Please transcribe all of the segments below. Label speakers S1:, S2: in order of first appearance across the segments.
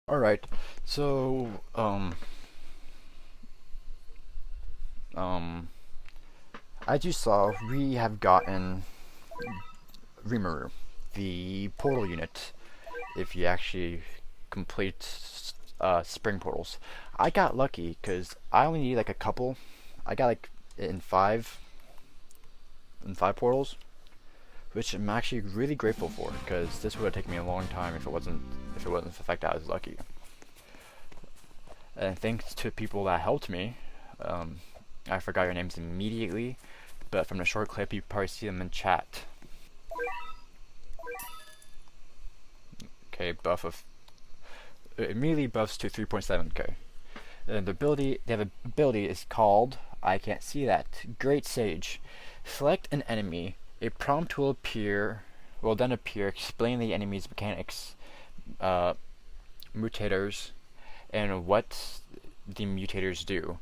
S1: Alright, so, um, as you saw, we have gotten Rimuru, the portal unit, if you actually complete, spring portals. I got lucky, because I only need like a couple. I got like in five portals, which I'm actually really grateful for, because this would have taken me a long time if it wasn't the fact that I was lucky. And thanks to people that helped me, um, I forgot your names immediately, but from the short clip, you probably see them in chat. Okay, it immediately buffs to 3.7k. And they have an ability is called, I can't see that, Great Sage. Select an enemy. A prompt will then appear, explain the enemy's mechanics, uh, mutators, and what the mutators do.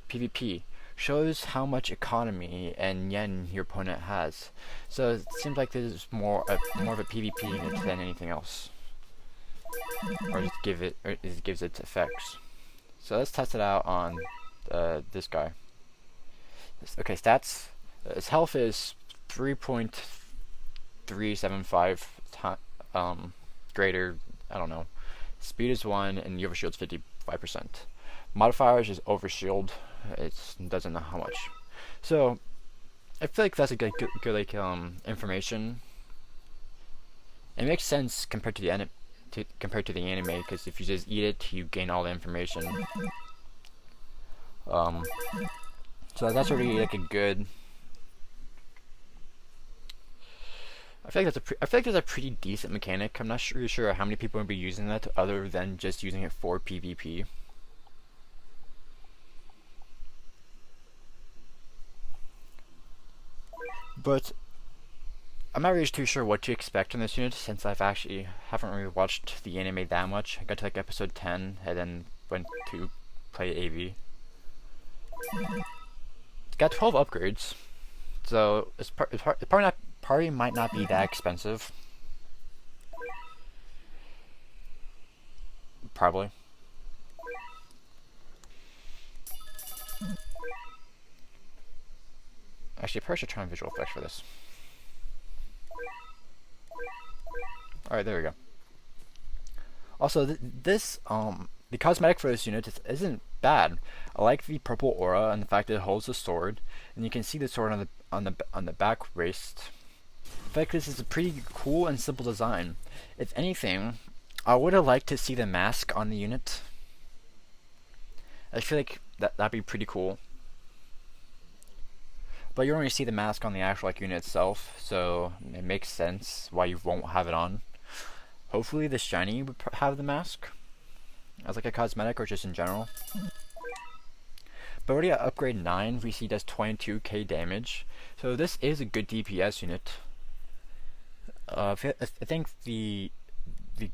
S1: PvP shows how much economy and yen your opponent has. So it seems like this is more of a PvP unit than anything else, or it gives it effects. So let's test it out on this guy. Okay, stats. His health is 3.375 greater. I don't know. Speed is 1, and the overshield's 55%. Modifiers is overshield. It doesn't know how much. So I feel like that's a good like information. It makes sense compared to the anime, because if you just eat it, you gain all the information. Um, so that's already like a good. I feel like that's a pretty decent mechanic. I'm not really sure how many people would be using that other than just using it for PvP. But I'm not really too sure what to expect from this unit, since haven't really watched the anime that much. I got to like episode 10 and then went to play AV. It's got 12 upgrades, so it probably might not be that expensive. Probably. Actually, I probably should try on visual effects for this. Alright, there we go. Also, the cosmetic for this unit isn't bad. I like the purple aura and the fact that it holds the sword, and you can see the sword on the back waist. In fact, this is a pretty cool and simple design. If anything, I would have liked to see the mask on the unit. I feel like that'd be pretty cool. But you only see the mask on the actual unit itself, so it makes sense why you won't have it on. Hopefully the shiny would have the mask as like a cosmetic or just in general. But already at upgrade 9, we see does 22k damage, so this is a good DPS unit. I think the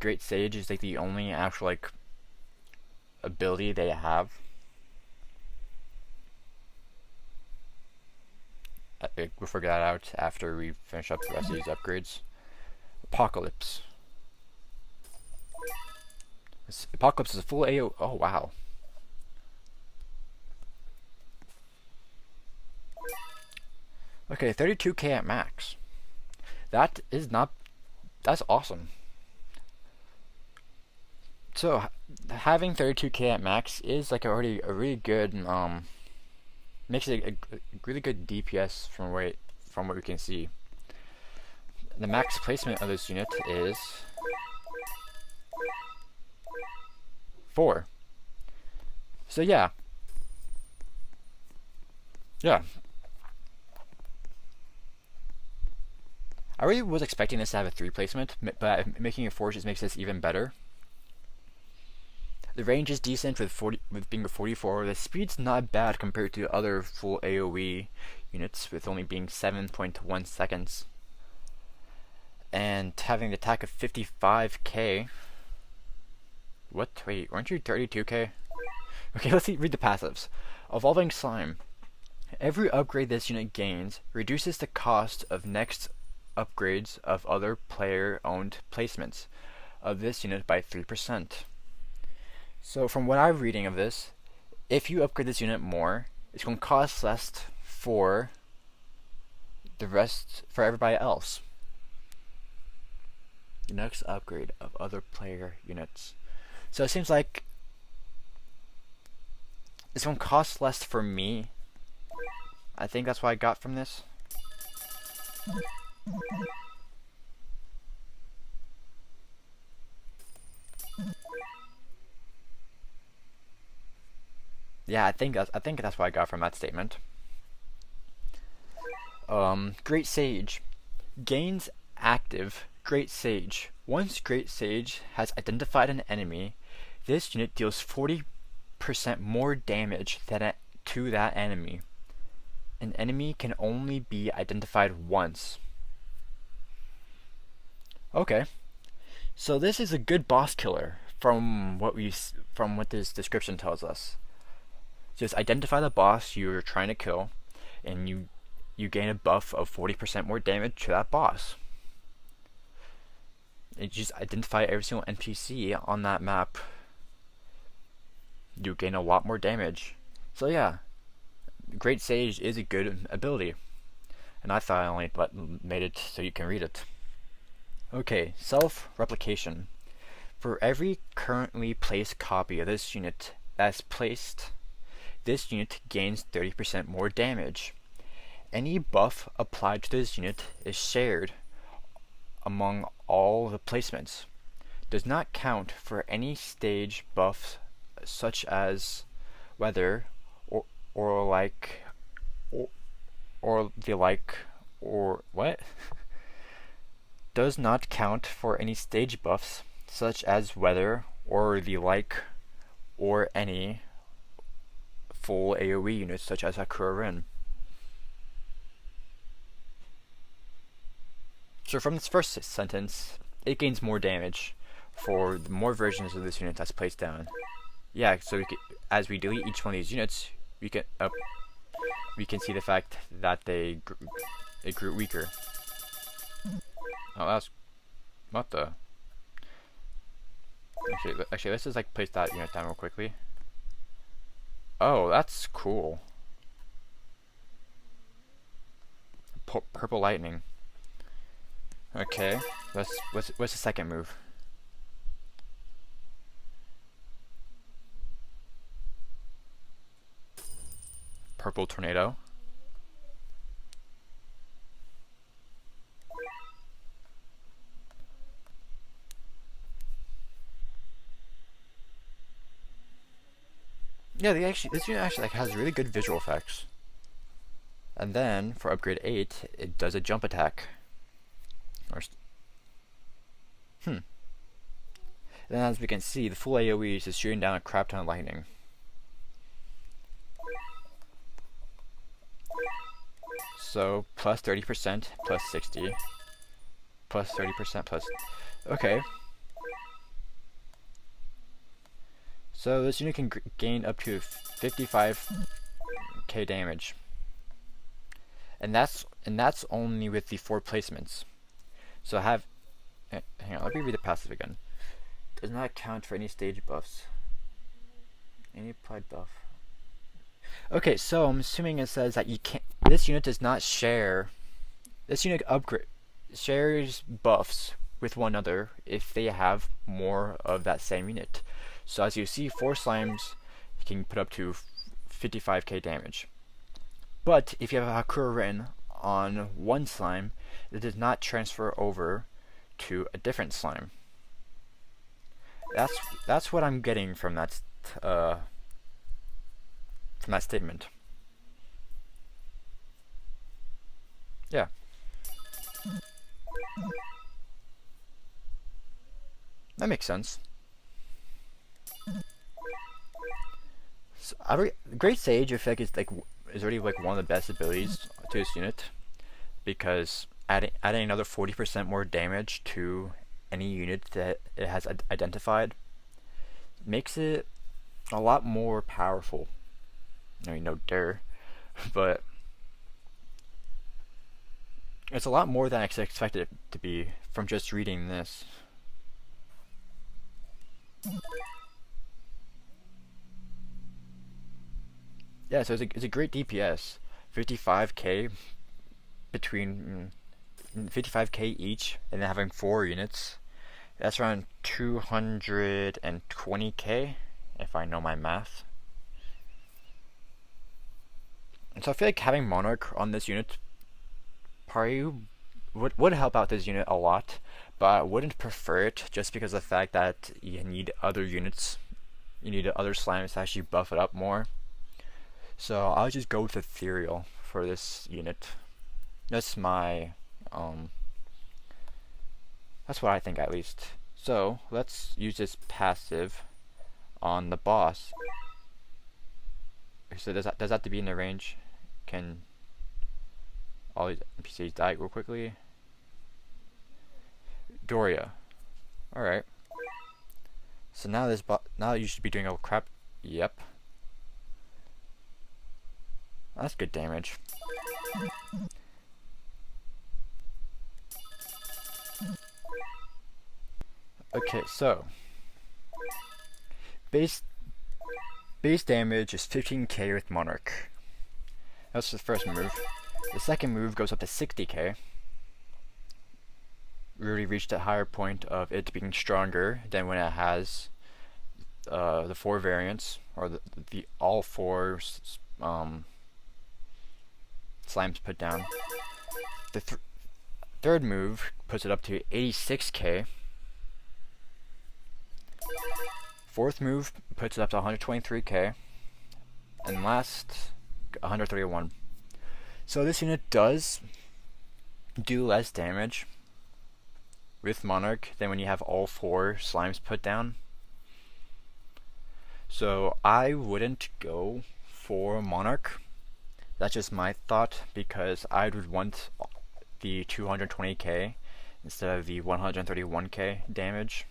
S1: Great Sage is like the only actual like ability they have. We'll figure that out after we finish up the rest of these upgrades. Apocalypse. Apocalypse is a full AO. Oh wow. Okay, 32k at max. That is not. That's awesome. So having 32k at max is like already a really good makes it a really good DPS from what we can see. The max placement of this unit is 4. So yeah. Yeah. I really was expecting this to have a 3 placement, but making it 4 just makes this even better. The range is decent with being a 44. The speed's not bad compared to other full AoE units, with only being 7.1 seconds. And having the attack of 55k. What? Wait, weren't you 32k? Okay, let's read the passives. Evolving Slime. Every upgrade this unit gains reduces the cost of next upgrades of other player-owned placements of this unit by 3%. So from what I'm reading of this, if you upgrade this unit more, it's going to cost less for the rest, for everybody else. The next upgrade of other player units. So it seems like it's going to cost less for me. I think that's what I got from this. Yeah, I think that's what I got from that statement. Great Sage gains active Great Sage. Once Great Sage has identified an enemy, this unit deals 40% more damage to that enemy. An enemy can only be identified once. Okay, so this is a good boss killer from what this description tells us. Just identify the boss you're trying to kill, and you gain a buff of 40% more damage to that boss. And you just identify every single NPC on that map, you gain a lot more damage. So yeah, Great Sage is a good ability, and I thought I only made it so you can read it. Okay, self-replication. For every currently placed copy of this unit that's placed, this unit gains 30% more damage. Any buff applied to this unit is shared among all the placements. Does not count for any stage buffs such as weather or what? Does not count for any stage buffs such as weather or the like, or any full AoE units such as Hakura Rin. So from this first sentence, it gains more damage for the more versions of this unit that's placed down. Yeah, so as we delete each one of these units, we can see the fact that it grew weaker. Oh, that's what the. Actually, let's just like place that unit down real quickly. Oh, that's cool. Purple lightning. Okay, what's the second move? Purple tornado. Yeah, this unit actually like has really good visual effects. And then for upgrade 8, it does a jump attack. And then as we can see, the full AoE is just shooting down a crap ton of lightning. So plus 30%, plus 60, plus 30%, plus. Okay. So this unit can gain up to 55k damage, and that's only with the 4 placements. So hang on, let me read the passive again. Does not count for any stage buffs. Any applied buff. Okay, so I'm assuming it says that you can't. This unit does not share. This unit shares buffs with one another if they have more of that same unit. So as you see, 4 slimes can put up to 55k damage. But if you have a Hakura Rin on one slime, it does not transfer over to a different slime. That's what I'm getting from that statement. Yeah. That makes sense. So, Great Sage, I feel like is already like one of the best abilities to this unit, because adding another 40% more damage to any unit that it has identified makes it a lot more powerful. I mean, no dare, but it's a lot more than I expected it to be from just reading this. Yeah, so it's a great DPS. 55k between 55k each, and then having 4 units. That's around 220k, if I know my math. And so I feel like having Monarch on this unit probably would help out this unit a lot, but I wouldn't prefer it just because of the fact that you need other units. You need other slimes to actually buff it up more. So I'll just go with Ethereal for this unit. That's my that's what I think at least. So let's use this passive on the boss. So does that have to be in the range? Can all these NPCs die real quickly? Doria. Alright. So now now you should be doing all crap. Yep. That's good damage. Okay, so base damage is 15k with Monarch. That's the first move. The second move goes up to 60k. We already reached a higher point of it being stronger than when it has the 4 variants, or the all 4 slimes put down. The third move puts it up to 86k. Fourth move puts it up to 123k, and last 131. So this unit does do less damage with Monarch than when you have all 4 slimes put down. So I wouldn't go for Monarch. That's just my thought, because I would want the 220k instead of the 131k damage.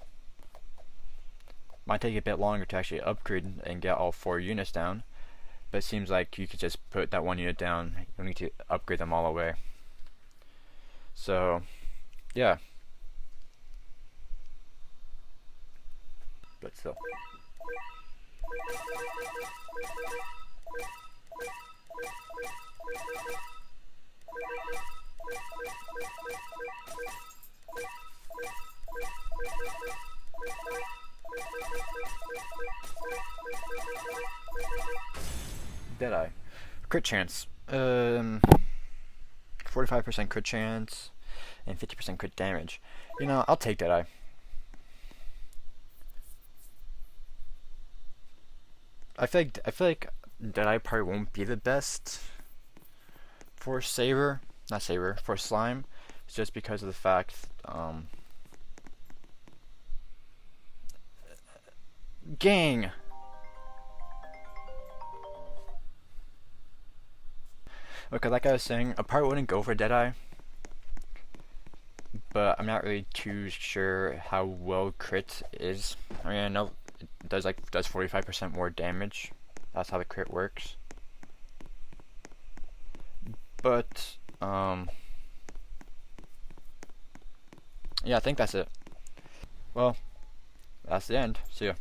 S1: Might take a bit longer to actually upgrade and get all 4 units down, but it seems like you could just put that 1 unit down. You don't need to upgrade them all away. So, yeah. But still. Deadeye. Crit chance. 45% crit chance and 50% crit damage. You know, I'll take Deadeye. I feel like Deadeye probably won't be the best for Saber. Not Saber, for Slime. It's just because of the fact gang. Okay, like I was saying, I probably wouldn't go for Deadeye, but I'm not really too sure how well crit is. I mean, I know it does 45% more damage. That's how the crit works. But yeah, I think that's it. Well, that's the end. See ya.